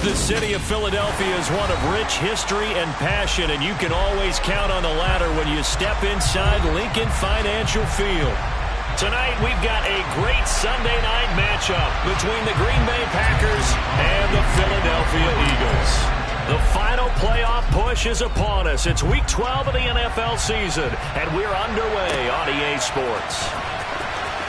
The city of Philadelphia is one of rich history and passion, and you can always count on the latter when you step inside Lincoln Financial Field. Tonight, we've got a great Sunday night matchup between the Green Bay Packers and the Philadelphia Eagles. The final playoff push is upon us. It's Week 12 of the NFL season, and we're underway on EA Sports.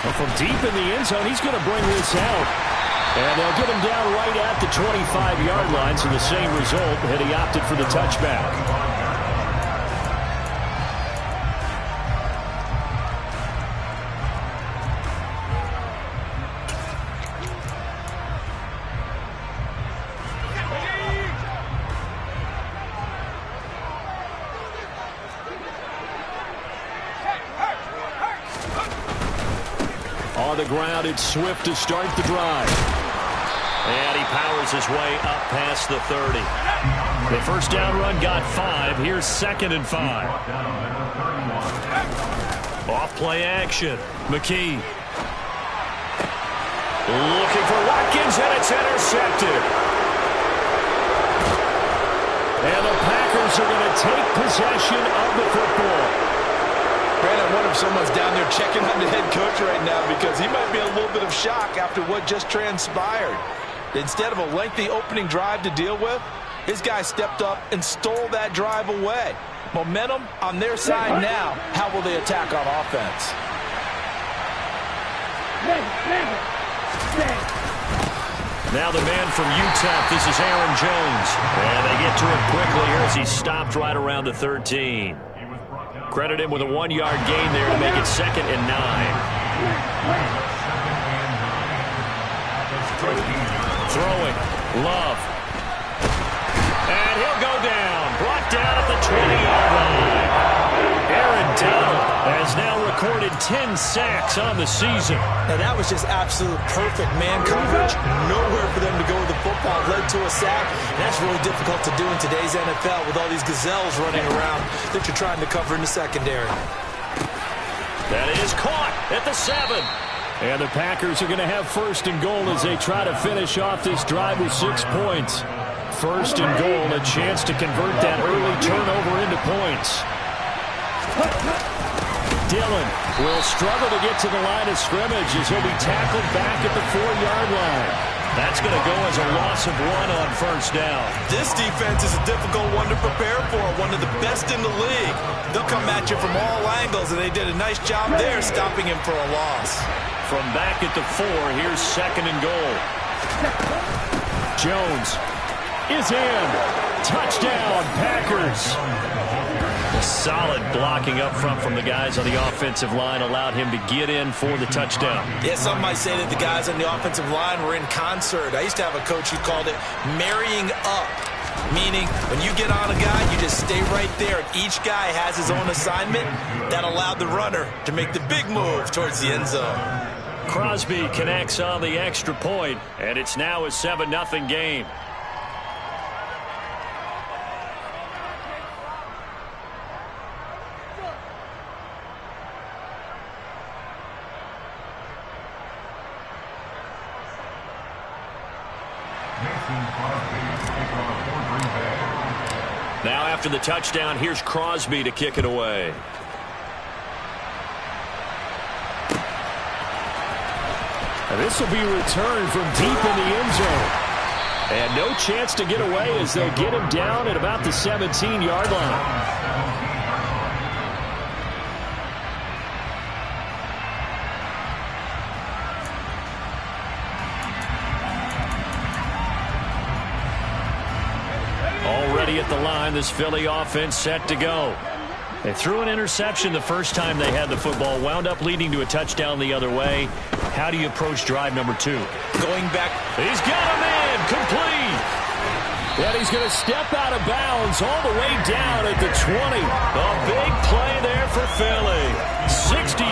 Well, from deep in the end zone, he's going to bring this out. And they'll get him down right at the 25-yard line, so the same result had he opted for the touchback. On the ground, it's Swift to start the drive. And he powers his way up past the 30. The first down run got 5. Here's 2nd and 5. Off play action. McKee. Looking for Watkins, and it's intercepted. And the Packers are going to take possession of the football. Brandon, I wonder if someone's down there checking on the head coach right now, because he might be a little bit of shock after what just transpired. Instead of a lengthy opening drive to deal with, his guy stepped up and stole that drive away. Momentum on their side now. How will they attack on offense? Now the man from UTEP, this is Aaron Jones. And they get to him quickly here as he stopped right around the 13. Credit him with a 1-yard gain there to make it 2nd and 9. Throwing, Love. And he'll go down. Brought down at the 20-yard line. Aaron Donald has now recorded 10 sacks on the season. Now that was just absolute perfect man coverage. Nowhere for them to go with the football. Led to a sack. And that's really difficult to do in today's NFL with all these gazelles running around that you're trying to cover in the secondary. That is caught at the 7. And the Packers are going to have 1st and goal as they try to finish off this drive with 6 points. 1st and goal, a chance to convert that early turnover into points. Dillon will struggle to get to the line of scrimmage as he'll be tackled back at the 4-yard line. That's going to go as a loss of 1 on 1st down. This defense is a difficult one to prepare for, one of the best in the league. They'll come at you from all angles, and they did a nice job there stopping him for a loss. From back at the 4, here's 2nd and goal. Jones is in. Touchdown, Packers. A solid blocking up front from the guys on the offensive line allowed him to get in for the touchdown. Yeah, some might say that the guys on the offensive line were in concert. I used to have a coach who called it marrying up, meaning when you get on a guy, you just stay right there, and each guy has his own assignment. That allowed the runner to make the big move towards the end zone. Crosby connects on the extra point, and it's now a 7-0 game. Now after the touchdown, here's Crosby to kick it away. And this will be returned from deep in the end zone. And no chance to get away as they'll get him down at about the 17-yard line. Already at the line, this Philly offense set to go. They threw an interception the first time they had the football, wound up leading to a touchdown the other way. How do you approach drive number 2? Going back. He's got a man, complete. And he's going to step out of bounds all the way down at the 20. A big play there for Philly. 63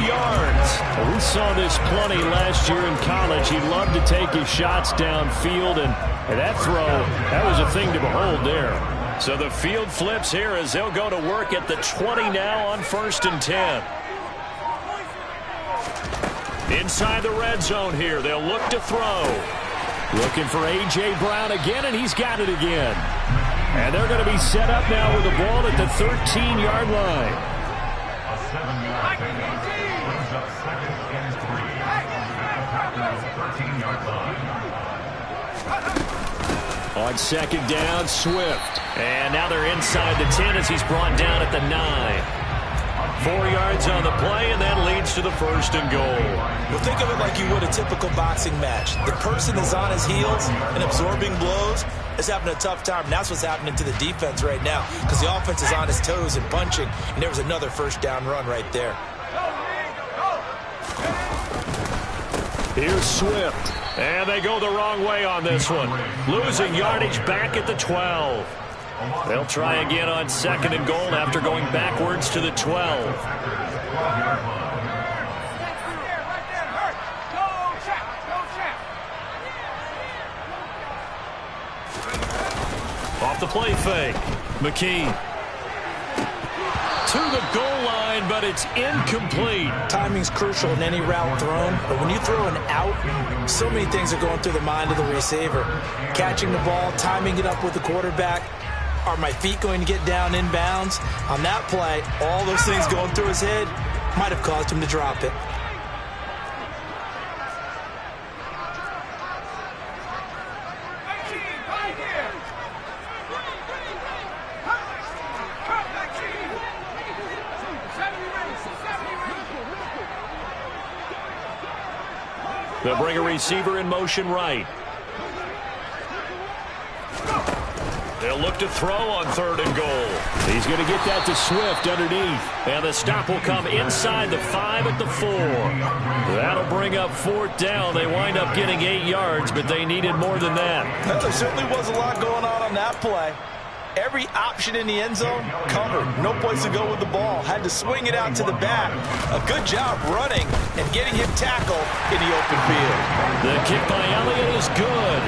yards. Well, we saw this plenty last year in college. He loved to take his shots downfield, and that throw, that was a thing to behold there. So the field flips here as they'll go to work at the 20 now on 1st and 10. Inside the red zone here, they'll look to throw. Looking for A.J. Brown again, and he's got it again. And they're going to be set up now with the ball at the 13-yard line. A 7-yard pickup brings up 2nd and 3. Packers 13-yard line. On 2nd down, Swift. And now they're inside the 10 as he's brought down at the 9. 4 yards on the play, and that leads to the 1st and goal. Well, think of it like you would a typical boxing match. The person is on his heels and absorbing blows is having a tough time. And that's what's happening to the defense right now because the offense is on his toes and punching, and there was another 1st down run right there. Here's Swift, and they go the wrong way on this one. Losing yardage back at the 12. They'll try again on 2nd and goal after going backwards to the 12. Off the play fake. McKee to the goal line, but it's incomplete. Timing's crucial in any route thrown, but when you throw an out, so many things are going through the mind of the receiver. Catching the ball, timing it up with the quarterback. Are my feet going to get down inbounds? On that play, all those things going through his head might have caused him to drop it. They'll bring a receiver in motion right. They'll look to throw on 3rd and goal. He's going to get that to Swift underneath. And the stop will come inside the 5 at the 4. That'll bring up 4th down. They wind up getting 8 yards, but they needed more than that. There certainly was a lot going on that play. Every option in the end zone covered. No place to go with the ball. Had to swing it out to the back. A good job running and getting him tackled in the open field. The kick by Elliott is good.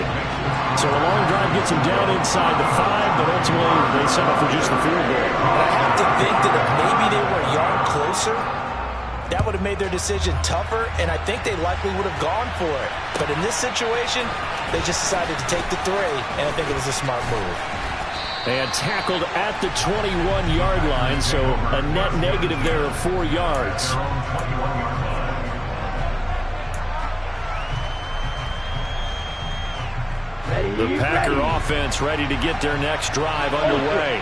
So a long drive gets him down inside the 5, but ultimately they settle for just the field goal. I have to think that if maybe they were a yard closer, that would have made their decision tougher, and I think they likely would have gone for it. But in this situation, they just decided to take the 3, and I think it was a smart move. And tackled at the 21-yard line, so a net negative there of 4 yards. The Packer offense ready to get their next drive underway.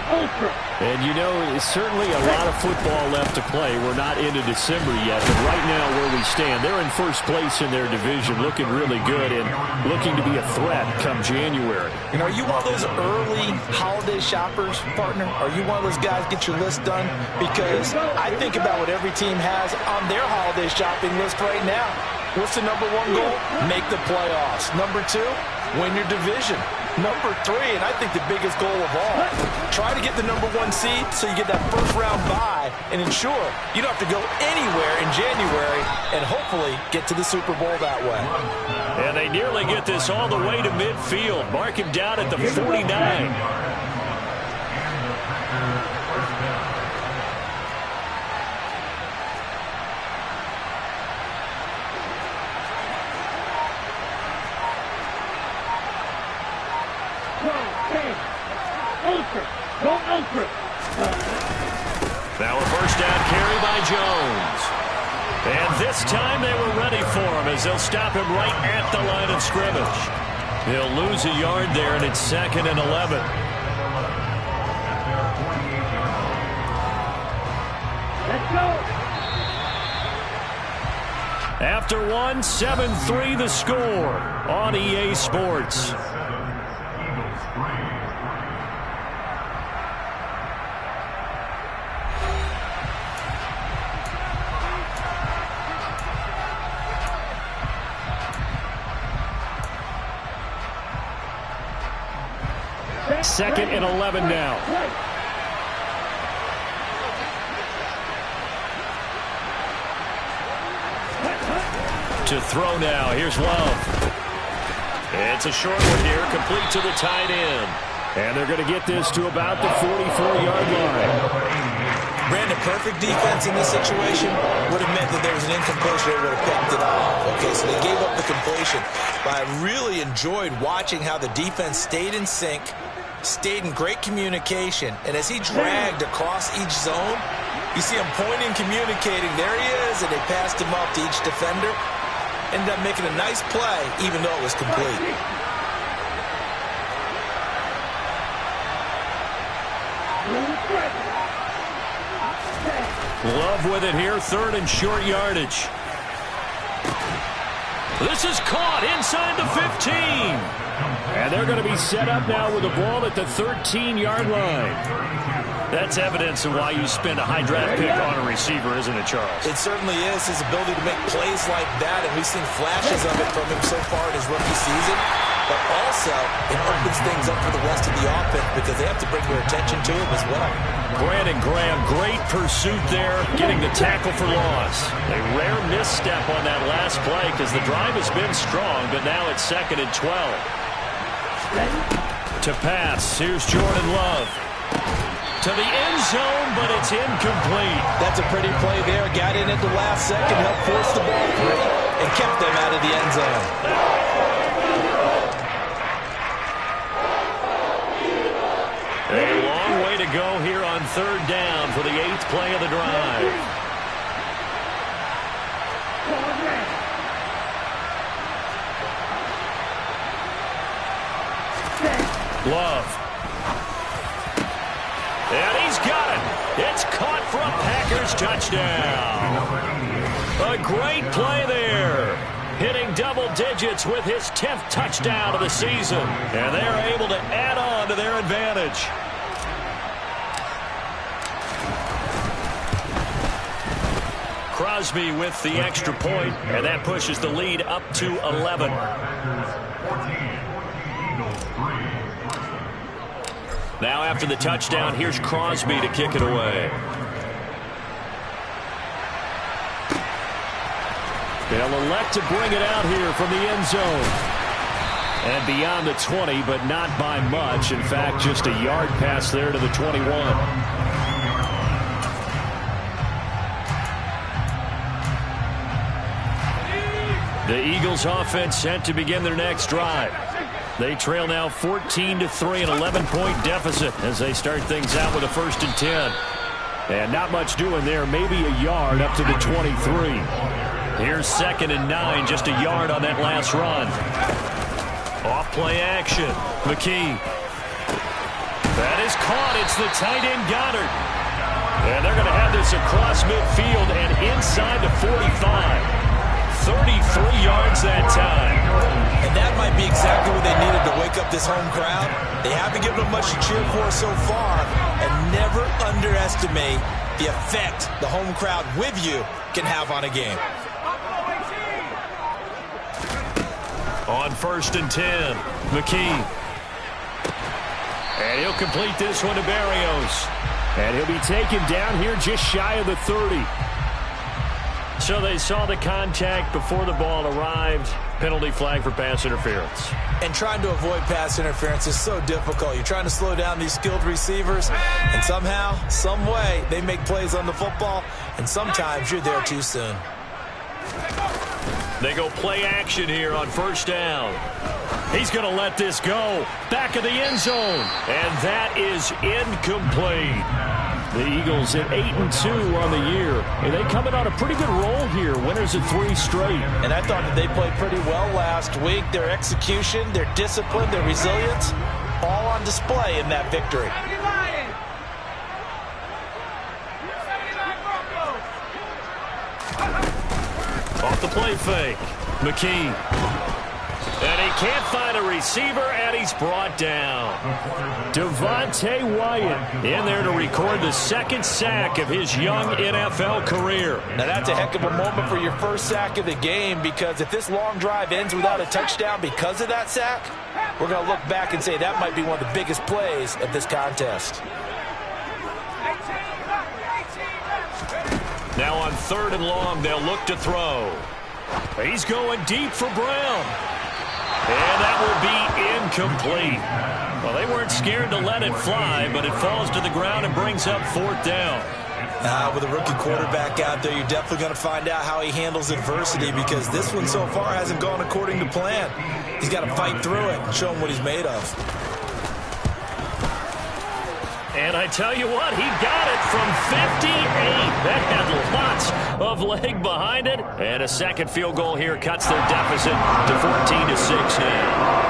And you know, it's certainly a lot of football left to play. We're not into December yet, but right now where we stand, they're in first place in their division, looking really good and looking to be a threat come January. And are you one of those early holiday shoppers, partner? Are you one of those guys get your list done? Because I think about what every team has on their holiday shopping list right now. What's the number 1 goal? Make the playoffs. Number 2, win your division. Number 3, and I think the biggest goal of all, try to get the number 1 seed so you get that first-round bye and ensure you don't have to go anywhere in January and hopefully get to the Super Bowl that way. And they nearly get this all the way to midfield. Mark him down at the 49. Now a first down carry by Jones. And this time they were ready for him as they'll stop him right at the line of scrimmage. He'll lose a yard there, and it's 2nd and 11. Let's go. After 1, 7-3 the score on EA Sports. Second and 11 now. To throw now. Here's Love. It's a short one here, complete to the tight end. And they're going to get this to about the 44-yard line. Brandon, perfect defense in this situation would have meant that there was an incompletion. They would have picked it off. Okay, so they gave up the completion. But I really enjoyed watching how the defense stayed in sync, stayed in great communication, and as he dragged across each zone, you see him pointing, communicating. There he is, and they passed him up to each defender. Ended up making a nice play, even though it was complete. Love with it here, 3rd and short yardage. This is caught inside the 15. And they're going to be set up now with the ball at the 13-yard line. That's evidence of why you spend a high draft pick on a receiver, isn't it, Charles? It certainly is, his ability to make plays like that, and we've seen flashes of it from him so far in his rookie season. But also, it opens things up for the rest of the offense because they have to bring their attention to him as well. Brandon Graham, great pursuit there, getting the tackle for loss. A rare misstep on that last play because the drive has been strong, but now it's 2nd and 12. To pass, here's Jordan Love. To the end zone, but it's incomplete. That's a pretty play there. Got in at the last second, helped force the ball free, and kept them out of the end zone. A long way to go here on 3rd down for the 8th play of the drive. Love. And he's got it. It's caught for a Packers touchdown. A great play there. Hitting double digits with his 10th touchdown of the season. And they're able to add on to their advantage. Crosby with the extra point, and that pushes the lead up to 11. Now after the touchdown, here's Crosby to kick it away. They'll elect to bring it out here from the end zone. And beyond the 20, but not by much. In fact, just a yard pass there to the 21. The Eagles offense set to begin their next drive. They trail now 14-3, an 11-point deficit as they start things out with a 1st and 10. And not much doing there, maybe a yard up to the 23. Here's 2nd and 9, just a yard on that last run. Off play action, McKee. That is caught, it's the tight end Goddard. And they're going to have this across midfield and inside the 45. 33 yards that time. And that might be exactly what they needed to wake up this home crowd. They haven't given them much to cheer for so far, and never underestimate the effect the home crowd with you can have on a game. On 1st and 10, McKee. And he'll complete this one to Barrios. And he'll be taken down here just shy of the 30. So they saw the contact before the ball arrived. Penalty flag for pass interference. And trying to avoid pass interference is so difficult. You're trying to slow down these skilled receivers, and somehow, some way, they make plays on the football, and sometimes you're there too soon. They go play action here on 1st down. He's going to let this go. Back of the end zone. And that is incomplete. The Eagles at 8-2 on the year. And they coming on a pretty good roll here. Winners of 3 straight. And I thought that they played pretty well last week. Their execution, their discipline, their resilience, all on display in that victory. Off the play fake. McKee. And he can't find a receiver, and he's brought down. Devontae Wyatt in there to record the 2nd sack of his young NFL career. Now that's a heck of a moment for your 1st sack of the game, because if this long drive ends without a touchdown because of that sack, we're going to look back and say that might be one of the biggest plays of this contest. Now on 3rd and long, they'll look to throw. He's going deep for Brown. And that will be incomplete. Well, they weren't scared to let it fly, but it falls to the ground and brings up 4th down. With a rookie quarterback out there, you're definitely going to find out how he handles adversity, because this one so far hasn't gone according to plan. He's got to fight through it and show him what he's made of. And I tell you what, he got it from 58. That had lots of leg behind it. And a second field goal here cuts their deficit to 14-6 now.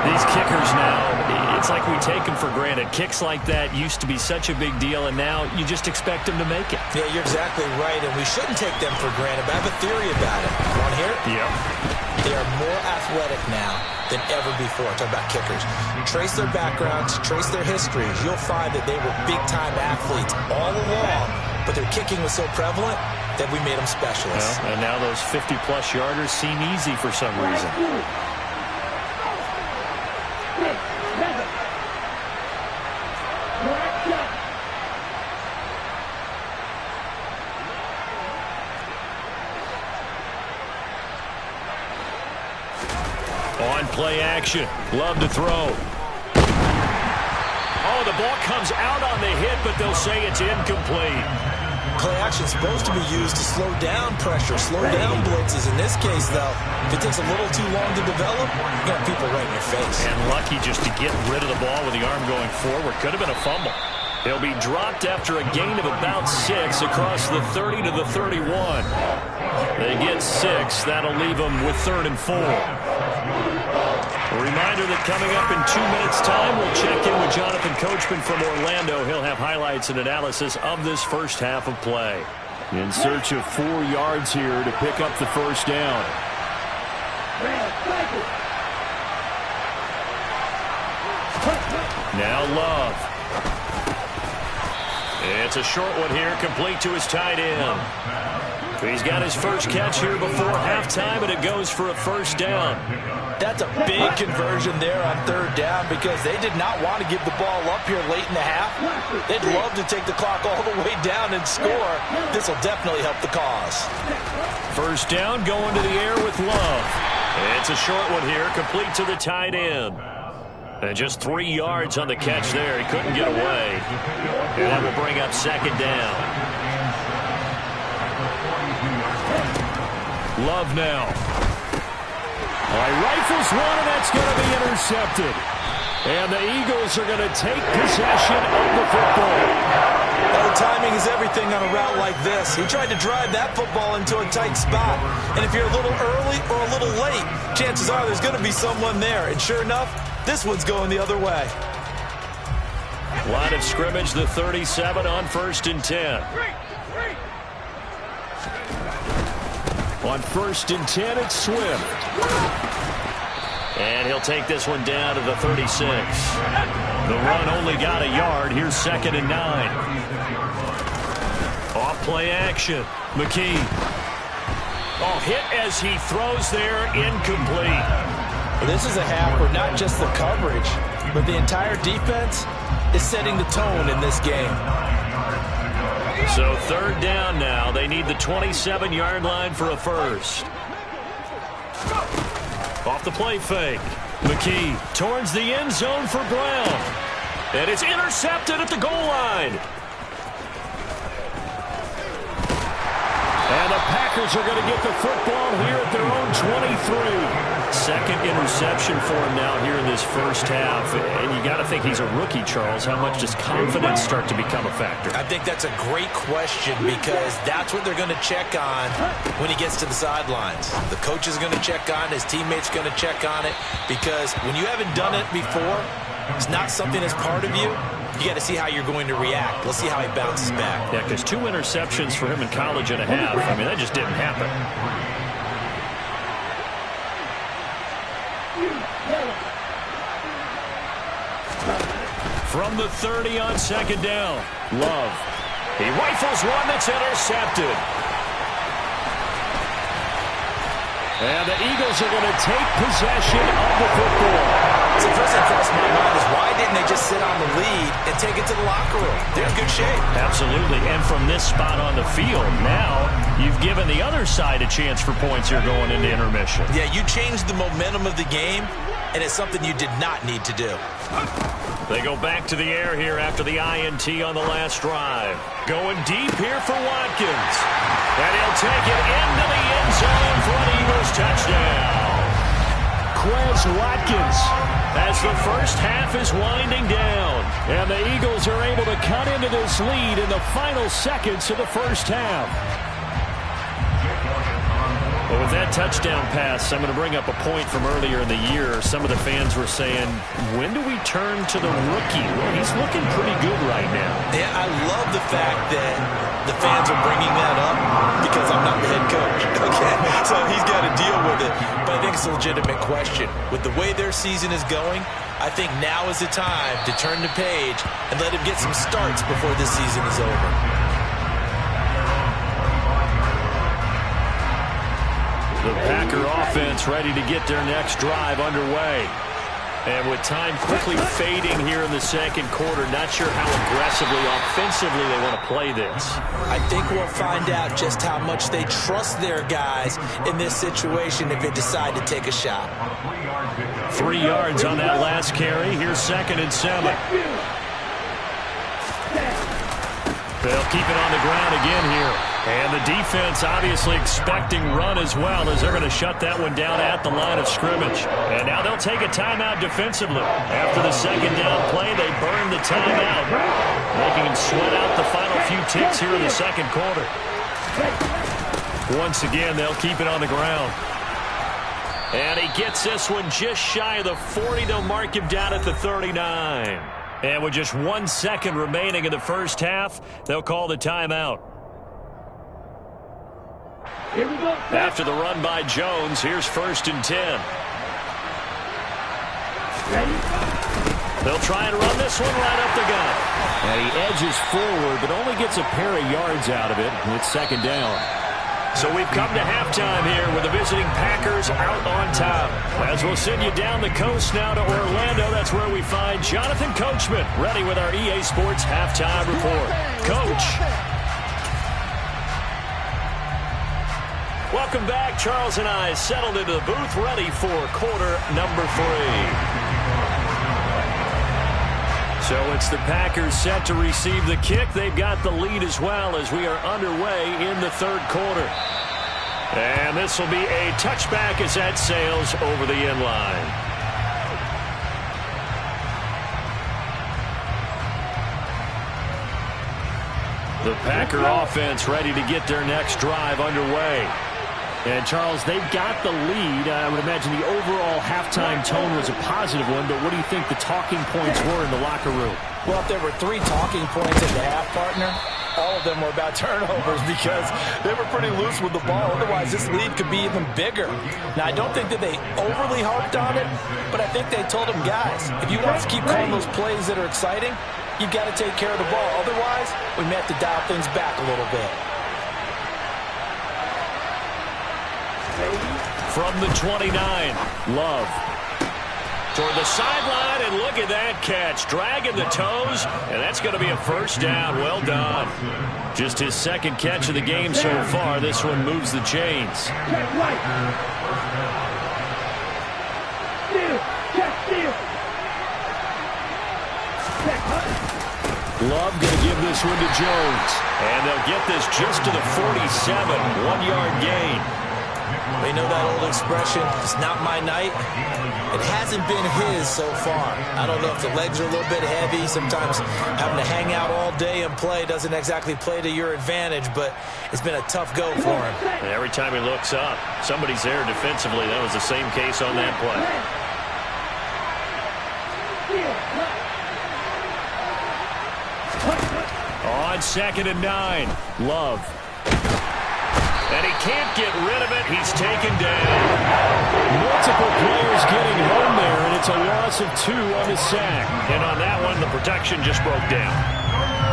These kickers now, it's like we take them for granted. Kicks like that used to be such a big deal, and now you just expect them to make it. Yeah, you're exactly right, and we shouldn't take them for granted, but I have a theory about it. You want to hear it? Yep. They are more athletic now than ever before. Talk about kickers. Trace their backgrounds, trace their histories. You'll find that they were big-time athletes all along, but their kicking was so prevalent that we made them specialists. Well, and now those 50-plus yarders seem easy for some reason. On play action. Love to throw. Oh, the ball comes out on the hit, but they'll say it's incomplete. Play action is supposed to be used to slow down pressure, slow down blitzes. In this case, though, if it takes a little too long to develop, you got people right in your face. And lucky just to get rid of the ball with the arm going forward. Could have been a fumble. He'll be dropped after a gain of about 6 across the 30 to the 31. They get 6. That'll leave them with 3rd and 4. A reminder that coming up in 2 minutes' time, we'll check in with Jonathan Coachman from Orlando. He'll have highlights and analysis of this first half of play. In search of 4 yards here to pick up the first down. Now Love. It's a short one here, complete to his tight end. He's got his first catch here before halftime, and it goes for a first down. That's a big conversion there on 3rd down, because they did not want to give the ball up here late in the half. They'd love to take the clock all the way down and score. This will definitely help the cause. First down, going to the air with Love. It's a short one here, complete to the tight end. And just 3 yards on the catch there. He couldn't get away. And that will bring up 2nd down. Love now. Rifles one, and that's going to be intercepted. And the Eagles are going to take possession of the football. Well, timing is everything on a route like this. He tried to drive that football into a tight spot. And if you're a little early or a little late, chances are there's going to be someone there. And sure enough, this one's going the other way. Line of scrimmage, the 37 on 1st and 10. On 1st and 10, it's Swift. And he'll take this one down to the 36. The run only got a yard. Here's 2nd and 9. Off play action. McKee. Oh, hit as he throws there, incomplete. This is a half where not just the coverage, but the entire defense is setting the tone in this game. So 3rd down now. They need the 27-yard line for a first. Off the play fake. McKee towards the end zone for Brown. And it's intercepted at the goal line. And the Packers are going to get the football here at their own 23. Second interception for him now here in this first half. And you got to think he's a rookie, Charles. How much does confidence start to become a factor? I think that's a great question, because that's what they're going to check on when he gets to the sidelines. The coach is going to check on it. His teammates are going to check on it, because when you haven't done it before, it's not something that's part of you. You got to see how you're going to react. Let's see how he bounces back. Yeah, because 2 interceptions for him in college and a half. I mean, that just didn't happen. From the 30 on 2nd down, Love. He rifles one that's intercepted. And the Eagles are going to take possession of the football. So the first thing that crossed my mind is why didn't they just sit on the lead and take it to the locker room? They're in good shape. Absolutely, and from this spot on the field, now you've given the other side a chance for points here going into intermission. Yeah, you changed the momentum of the game, and it's something you did not need to do. They go back to the air here after the INT on the last drive. Going deep here for Watkins. And he'll take it into the end zone for an Eagles touchdown. Quez Watkins as the first half is winding down. And the Eagles are able to cut into this lead in the final seconds of the first half. Well, with that touchdown pass, I'm going to bring up a point from earlier in the year. Some of the fans were saying, when do we turn to the rookie? Well, he's looking pretty good right now. Yeah, I love the fact that the fans are bringing that up because I'm not the head coach. Okay, so he's got to deal with it. But I think it's a legitimate question. With the way their season is going, I think now is the time to turn the page and let him get some starts before this season is over. The Packer offense ready to get their next drive underway. And with time quickly fading here in the second quarter, not sure how aggressively, offensively they want to play this. I think we'll find out just how much they trust their guys in this situation if they decide to take a shot. 3 yards on that last carry. Here's 2nd and 7. They'll keep it on the ground again here. And the defense obviously expecting run as well as they're going to shut that one down at the line of scrimmage. And now they'll take a timeout defensively. After the second down play, they burn the timeout, making them sweat out the final few ticks here in the second quarter. Once again, they'll keep it on the ground. And he gets this one just shy of the 40. They'll mark him down at the 39. And with just 1 second remaining in the first half, they'll call the timeout. Here we go. After the run by Jones, here's 1st and 10. Ready? They'll try and run this one right up the gut. And he edges forward, but only gets a pair of yards out of it. And it's 2nd down. So we've come to halftime here with the visiting Packers out on top. As we'll send you down the coast now to Orlando, that's where we find Jonathan Coachman, ready with our EA Sports halftime report. Coach. Welcome back. Charles and I settled into the booth, ready for quarter number 3. So it's the Packers set to receive the kick. They've got the lead as well as we are underway in the third quarter. And this will be a touchback as that sails over the end line. The Packer offense ready to get their next drive underway. And, Charles, they've got the lead. I would imagine the overall halftime tone was a positive one, but what do you think the talking points were in the locker room? Well, if there were 3 talking points at the half, partner, all of them were about turnovers because they were pretty loose with the ball. Otherwise, this lead could be even bigger. Now, I don't think that they overly harped on it, but I think they told them, guys, if you want us to keep calling those plays that are exciting, you've got to take care of the ball. Otherwise, we may have to dial things back a little bit. From the 29, Love. Toward the sideline, and look at that catch. Dragging the toes, and that's going to be a first down. Well done. Just his 2nd catch of the game so far. This one moves the chains. Check right. Steal. Check steal. Check right. Love going to give this one to Jones. And they'll get this just to the 47. 1-yard gain. They know that old expression, it's not my night. It hasn't been his so far. I don't know if the legs are a little bit heavy. Sometimes having to hang out all day and play doesn't exactly play to your advantage, but it's been a tough go for him. And every time he looks up, somebody's there defensively. That was the same case on that play. On 2nd and 9, Love. And he can't get rid of it. He's taken down. Multiple players getting home there, and it's a loss of 2 on the sack. And on that one, the protection just broke down.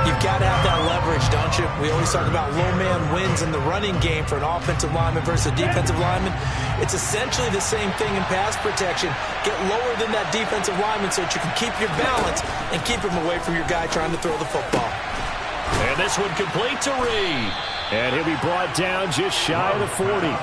You've got to have that leverage, don't you? We always talk about low man wins in the running game for an offensive lineman versus a defensive lineman. It's essentially the same thing in pass protection. Get lower than that defensive lineman so that you can keep your balance and keep him away from your guy trying to throw the football. And this one complete to Reed. And he'll be brought down just shy of the 40.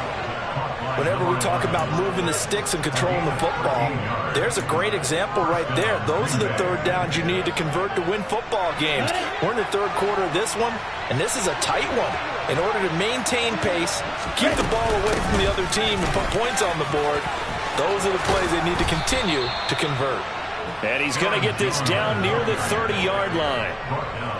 Whenever we talk about moving the sticks and controlling the football, there's a great example right there. Those are the third downs you need to convert to win football games. We're in the third quarter of this one, and this is a tight one. In order to maintain pace, keep the ball away from the other team, and put points on the board, those are the plays they need to continue to convert. And he's going to get this down near the 30-yard line.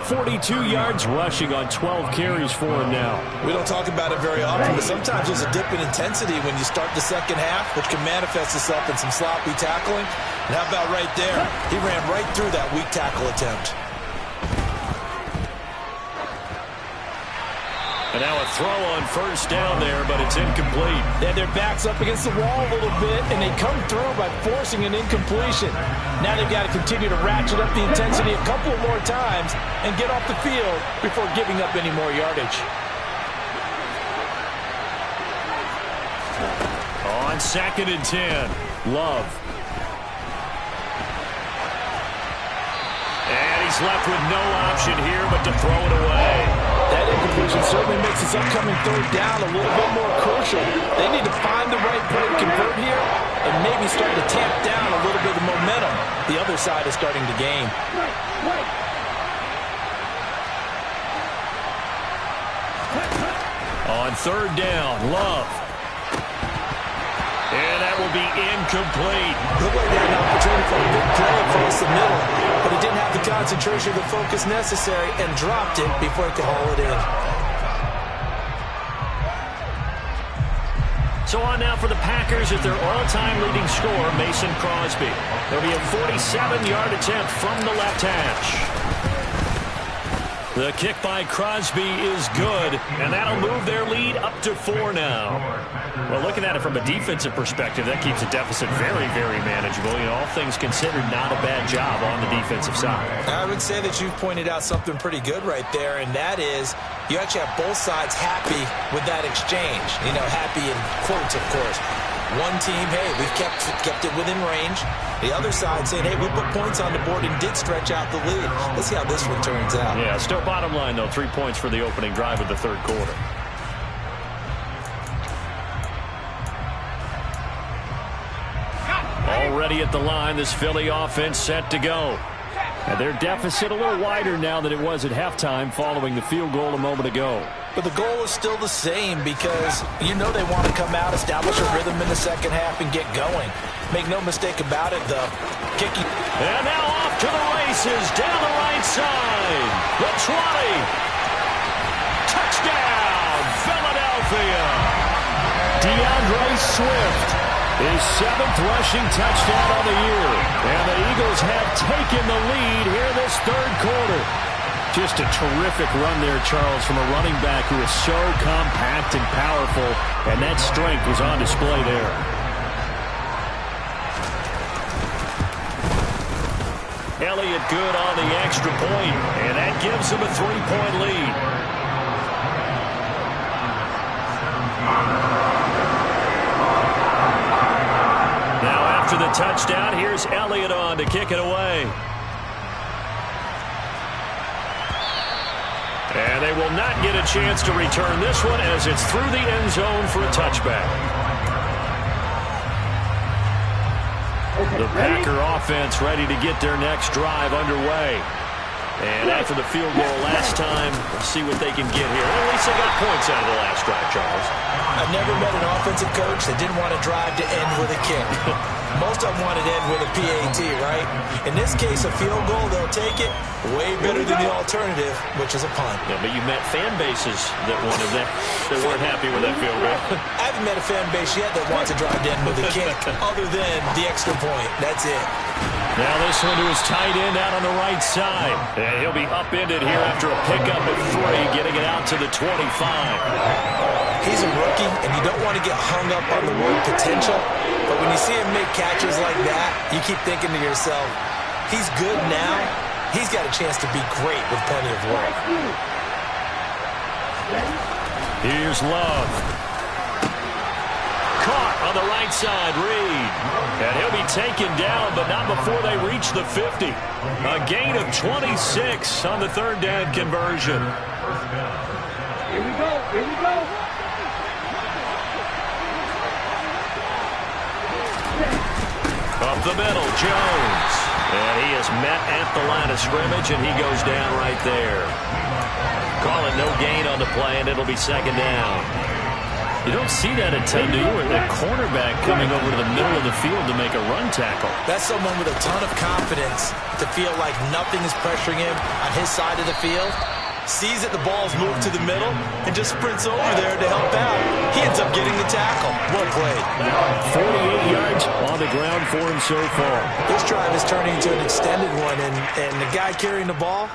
42 yards rushing on 12 carries for him now. We don't talk about it very often, but sometimes there's a dip in intensity when you start the second half, which can manifest itself in some sloppy tackling. And how about right there? He ran right through that weak tackle attempt. And now a throw on first down there, but it's incomplete. They had their backs up against the wall a little bit, and they come through by forcing an incompletion. Now they've got to continue to ratchet up the intensity a couple more times and get off the field before giving up any more yardage. On 2nd and 10, Love. And he's left with no option here but to throw it away. That incompletion certainly makes this upcoming third down a little bit more crucial. They need to find the right play to convert here and maybe start to tamp down a little bit of momentum the other side is starting to gain. On 3rd down, Love. And that will be incomplete. Looked like they had an opportunity for a big play across the middle, but he didn't have the concentration or the focus necessary and dropped it before he could haul it in. So on now for the Packers at their all-time leading scorer, Mason Crosby. There'll be a 47-yard attempt from the left hash. The kick by Crosby is good, and that'll move their lead up to 4 now. Well, looking at it from a defensive perspective, that keeps a deficit very, very manageable. You know, all things considered, not a bad job on the defensive side. I would say that you've pointed out something pretty good right there, and that is you actually have both sides happy with that exchange. You know, happy in quotes, of course. One team, hey, we've kept it within range. The other side saying, hey, we put points on the board and did stretch out the lead. Let's see how this one turns out. Yeah, still bottom line, though, 3 points for the opening drive of the third quarter. Already at the line, this Philly offense set to go. And their deficit a little wider now than it was at halftime following the field goal a moment ago. But the goal is still the same because you know they want to come out, establish a rhythm in the second half, and get going. Make no mistake about it, the kicking. And now off to the races, down the right side. The 20. Touchdown, Philadelphia. DeAndre Swift, his 7th rushing touchdown of the year. And the Eagles have taken the lead here in this third quarter. Just a terrific run there, Charles, from a running back who is so compact and powerful, and that strength was on display there. Elliott good on the extra point, and that gives him a 3-point lead. Now after the touchdown, here's Elliott on to kick it away. And they will not get a chance to return this one as it's through the end zone for a touchback. The Packer offense ready to get their next drive underway. And after the field goal last time, we'll see what they can get here. At least they got points out of the last drive, Charles. I've never met an offensive coach that didn't want to drive to end with a kick. Most of them wanted to end with a PAT, right? In this case, a field goal, they'll take it. Way better than the alternative, which is a punt. Yeah, but you met fan bases that wanted that. They weren't happy with that field goal. I haven't met a fan base yet that wants to drive to end with a kick other than the extra point. That's it. Now this one to his tight end out on the right side. And he'll be upended here after a pickup of 3, getting it out to the 25. He's a rookie, and you don't want to get hung up on the word potential. But when you see him make catches like that, you keep thinking to yourself, he's good now, he's got a chance to be great with plenty of work. Here's Love. Caught on the right side, Reed. And he'll be taken down, but not before they reach the 50. A gain of 26 on the third down conversion. Here we go. Here we go. Up the middle, Jones. And he is met at the line of scrimmage, and he goes down right there. Call it no gain on the play, and it'll be second down. You don't see that a ton, do you? A cornerback coming over to the middle of the field to make a run tackle. That's someone with a ton of confidence to feel like nothing is pressuring him on his side of the field. Sees that the ball's moved to the middle and just sprints over there to help out. He ends up getting the tackle. Well played. 48 yards on the ground for him so far. This drive is turning into an extended one, and the guy carrying the ball,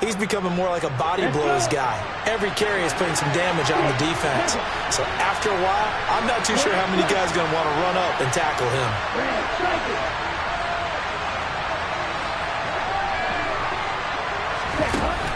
he's becoming more like a body blows guy. Every carry is putting some damage on the defense. So after a while, I'm not too sure how many guys are going to want to run up and tackle him.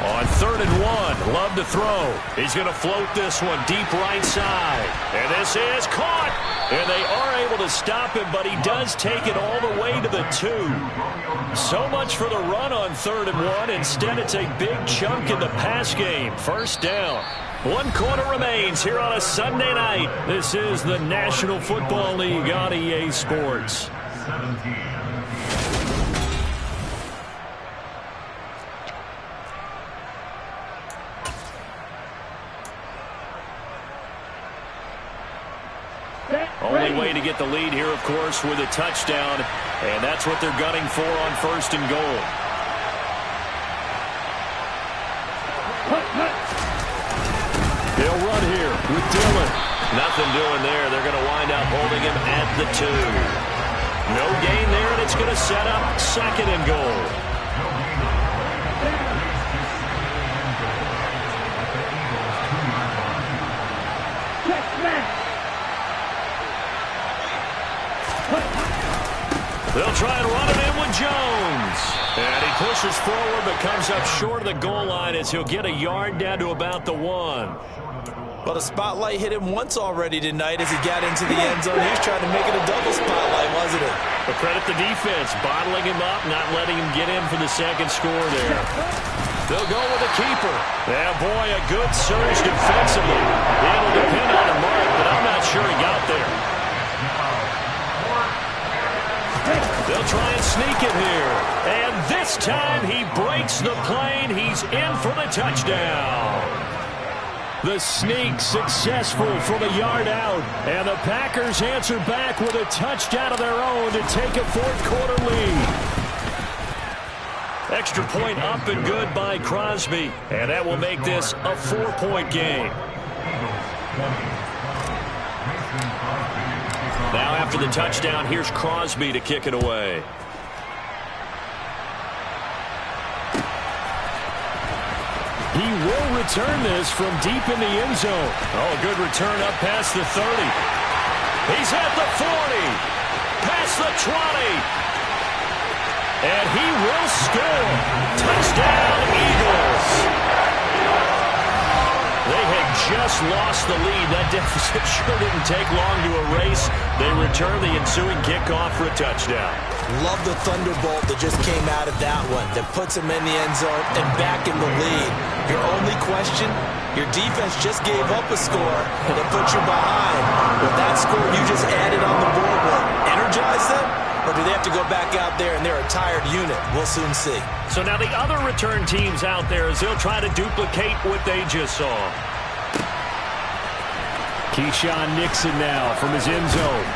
On 3rd and 1, Love to throw. He's going to float this one deep right side. And this is caught. And they are able to stop him, but he does take it all the way to the 2. So much for the run on 3rd and 1. Instead, it's a big chunk in the pass game. First down. 1 quarter remains here on a Sunday night. This is the National Football League on EA Sports. 17. Only way to get the lead here, of course, with a touchdown. And that's what they're gunning for on 1st and goal. They'll run here with Dillon. Nothing doing there. They're going to wind up holding him at the 2. No gain there, and it's going to set up 2nd and goal. They'll try and run it in with Jones. And he pushes forward but comes up short of the goal line as he'll get a yard down to about the 1. Well, the spotlight hit him once already tonight as he got into the end zone. He was trying to make it a double spotlight, wasn't it? But credit the defense, bottling him up, not letting him get in for the second score there. They'll go with a keeper. Yeah, boy, a good surge defensively. It'll depend on the mark, but I'm not sure he got there. They'll try and sneak it here. And this time he breaks the plane. He's in for the touchdown. The sneak successful from a yard out. And the Packers answer back with a touchdown of their own to take a 4th quarter lead. Extra point up and good by Crosby. And that will make this a 4-point game. Now after the touchdown, here's Crosby to kick it away. He will return this from deep in the end zone. Oh, a good return up past the 30. He's at the 40. Past the 20. And he will score. Touchdown, Eagles. They had just lost the lead. That deficit sure didn't take long to erase. They return the ensuing kickoff for a touchdown. Love the thunderbolt that just came out of that one. That puts him in the end zone and back in the lead. Your only question, your defense just gave up a score and it put you behind. With that score you just added on the board, will energize them? Or do they have to go back out there and they're a tired unit? We'll soon see. So now the other return teams out there as they'll try to duplicate what they just saw. Keyshawn Nixon now from his end zone.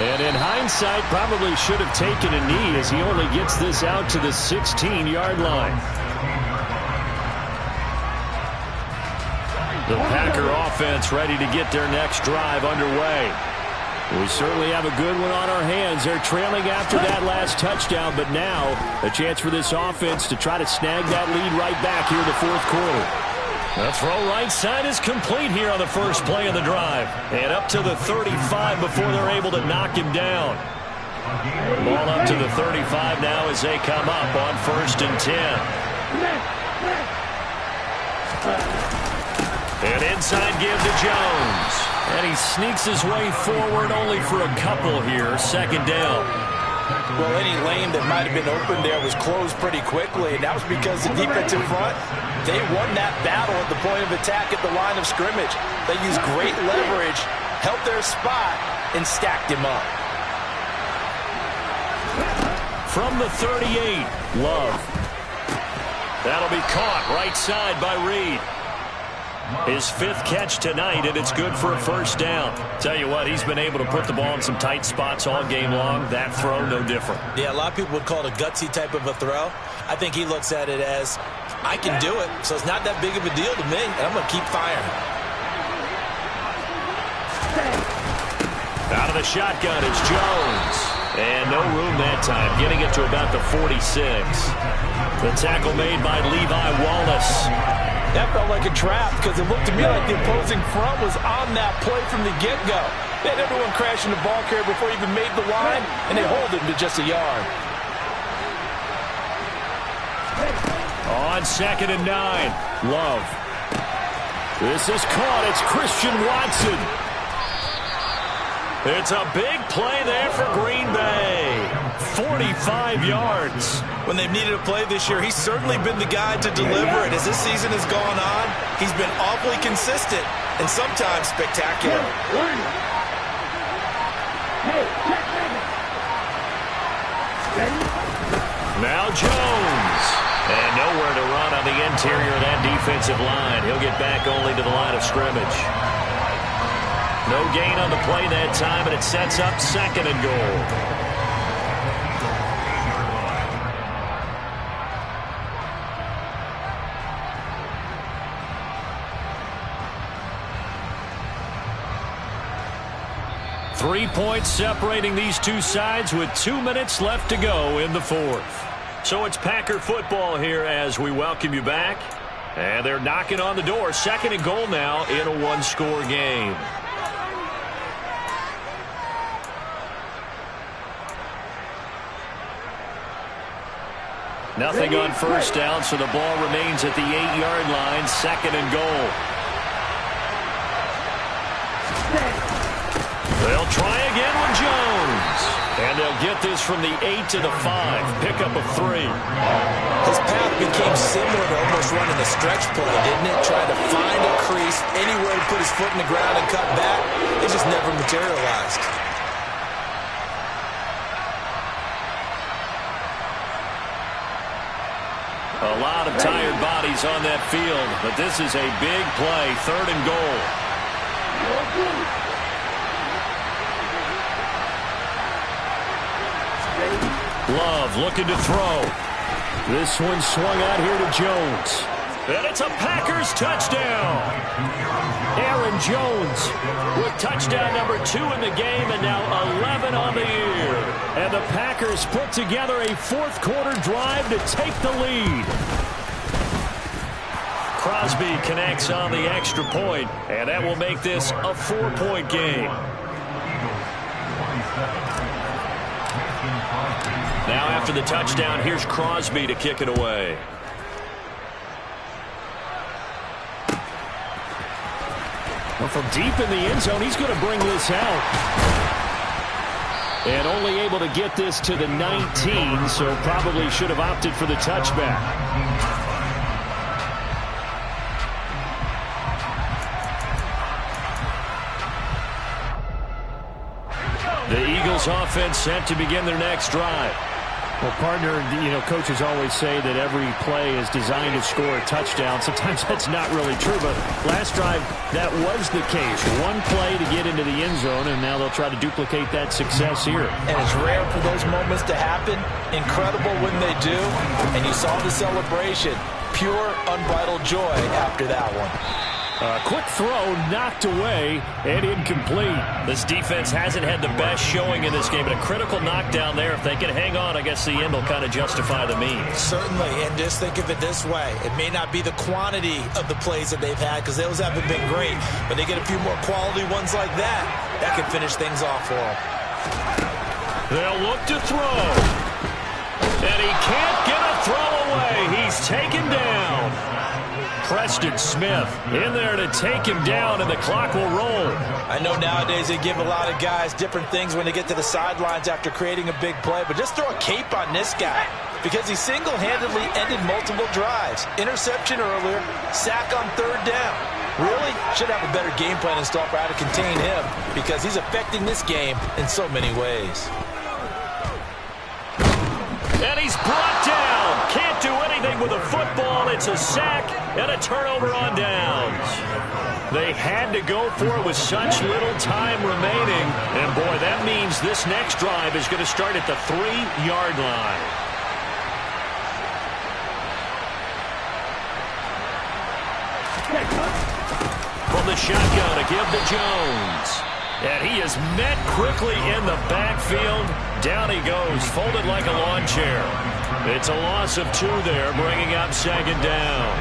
And in hindsight, probably should have taken a knee as he only gets this out to the 16-yard line. The Packer offense ready to get their next drive underway. We certainly have a good one on our hands. They're trailing after that last touchdown, but now a chance for this offense to try to snag that lead right back here in the 4th quarter. The throw right side is complete here on the first play of the drive. And up to the 35 before they're able to knock him down. Ball up to the 35 now as they come up on 1st and 10. And inside give to Jones. And he sneaks his way forward only for a couple here. 2nd down. Well, any lane that might have been open there was closed pretty quickly, and that was because the defensive front, they won that battle at the point of attack at the line of scrimmage. They used great leverage, held their spot, and stacked him up. From the 38, Love. That'll be caught right side by Reed. His 5th catch tonight, and it's good for a 1st down. Tell you what, he's been able to put the ball in some tight spots all game long. That throw, no different. Yeah, a lot of people would call it a gutsy type of a throw. I think he looks at it as, I can do it, so it's not that big of a deal to me, and I'm going to keep firing. Out of the shotgun, it's Jones. And no room that time, getting it to about the 46. The tackle made by Levi Wallace. That felt like a trap because it looked to me like the opposing front was on that play from the get-go. They had everyone crashing the ball carrier before he even made the line, and they hold him to just a yard. On 2nd and 9, Love. This is caught. It's Christian Watson. It's a big play there for Green Bay. 45 yards. When they've needed a play this year, he's certainly been the guy to deliver it. As this season has gone on, he's been awfully consistent and sometimes spectacular. Now Jones. And nowhere to run on the interior of that defensive line. He'll get back only to the line of scrimmage. No gain on the play that time, and it sets up 2nd and goal. Three points separating these two sides with 2 minutes left to go in the 4th. So it's Packer football here as we welcome you back. And they're knocking on the door. 2nd and goal now in a 1-score game. Nothing on 1st down, so the ball remains at the 8-yard line. 2nd and goal. They'll try again with Jones. And they'll get this from the 8 to the 5. Pickup of 3. His path became similar to almost running a stretch play, didn't it? Trying to find a crease, anywhere to put his foot in the ground and cut back. It just never materialized. A lot of tired bodies on that field, but this is a big play. 3rd and goal. Love looking to throw. This one swung out here to Jones. And it's a Packers touchdown. Aaron Jones with touchdown number 2 in the game and now 11 on the year. And the Packers put together a 4th quarter drive to take the lead. Crosby connects on the extra point, and that will make this a 4-point game. Now after the touchdown, here's Crosby to kick it away. Well, from deep in the end zone, he's going to bring this out. And only able to get this to the 19, so probably should have opted for the touchback. The Eagles offense set to begin their next drive. Well, partner, coaches always say that every play is designed to score a touchdown. Sometimes that's not really true, but last drive, that was the case. One play to get into the end zone, and now they'll try to duplicate that success here. And it's rare for those moments to happen. Incredible when they do. And you saw the celebration. Pure, unbridled joy after that one. Quick throw knocked away and incomplete. This defense hasn't had the best showing in this game, but a critical knockdown there. If they can hang on, I guess the end will kind of justify the means. Certainly, and just think of it this way. It may not be the quantity of the plays that they've had because those haven't been great, but they get a few more quality ones like that. That could finish things off for them. They'll look to throw. And he can't get a throw away. He's taken down. Preston Smith in there to take him down, and the clock will roll. I know nowadays they give a lot of guys different things when they get to the sidelines after creating a big play, but just throw a cape on this guy because he single-handedly ended multiple drives. Interception earlier, sack on third down. Really should have a better game plan installed for how to contain him because he's affecting this game in so many ways. And he's brought down. Can't do anything with a football. It's a sack and a turnover on downs. They had to go for it with such little time remaining. And, boy, that means this next drive is going to start at the 3-yard line. From the shotgun, a give to Jones. And he is met quickly in the backfield. Down he goes, folded like a lawn chair. It's a loss of 2 there, bringing up second down.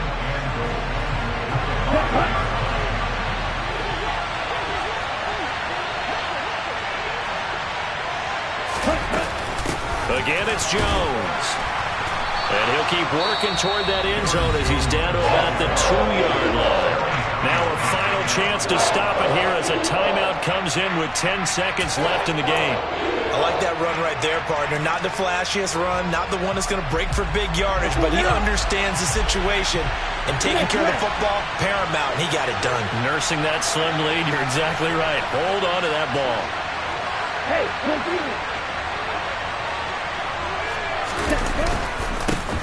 Again, it's Jones. And he'll keep working toward that end zone as he's down to about the 2-yard line. Now a final chance to stop it here as a timeout comes in with 10 seconds left in the game. I like that run right there, partner. Not the flashiest run, not the one that's going to break for big yardage, but he understands the situation, and taking care of the football, paramount, and he got it done. Nursing that slim lead, you're exactly right. Hold on to that ball. Hey, continue.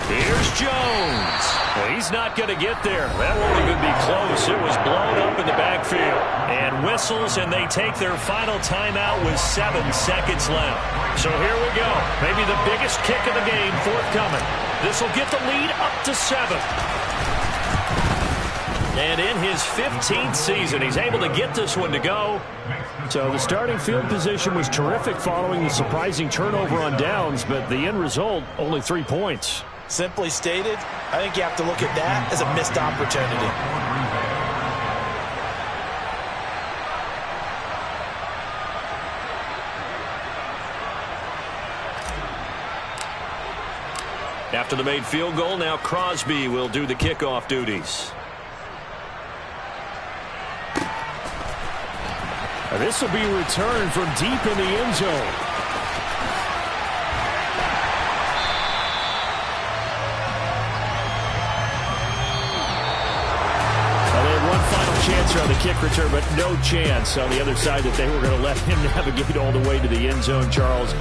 Here's Jones. Well, he's not going to get there. That won't even be close. It was blown up in the backfield. And whistles, and they take their final timeout with 7 seconds left. So here we go. Maybe the biggest kick of the game forthcoming. This will get the lead up to 7. And in his 15th season, he's able to get this one to go. So the starting field position was terrific following the surprising turnover on downs, but the end result, only 3 points. Simply stated, I think you have to look at that as a missed opportunity. After the made field goal, now Crosby will do the kickoff duties. This will be returned from deep in the end zone. Chance on the kick return, but no chance on the other side that they were going to let him navigate all the way to the end zone, Charles.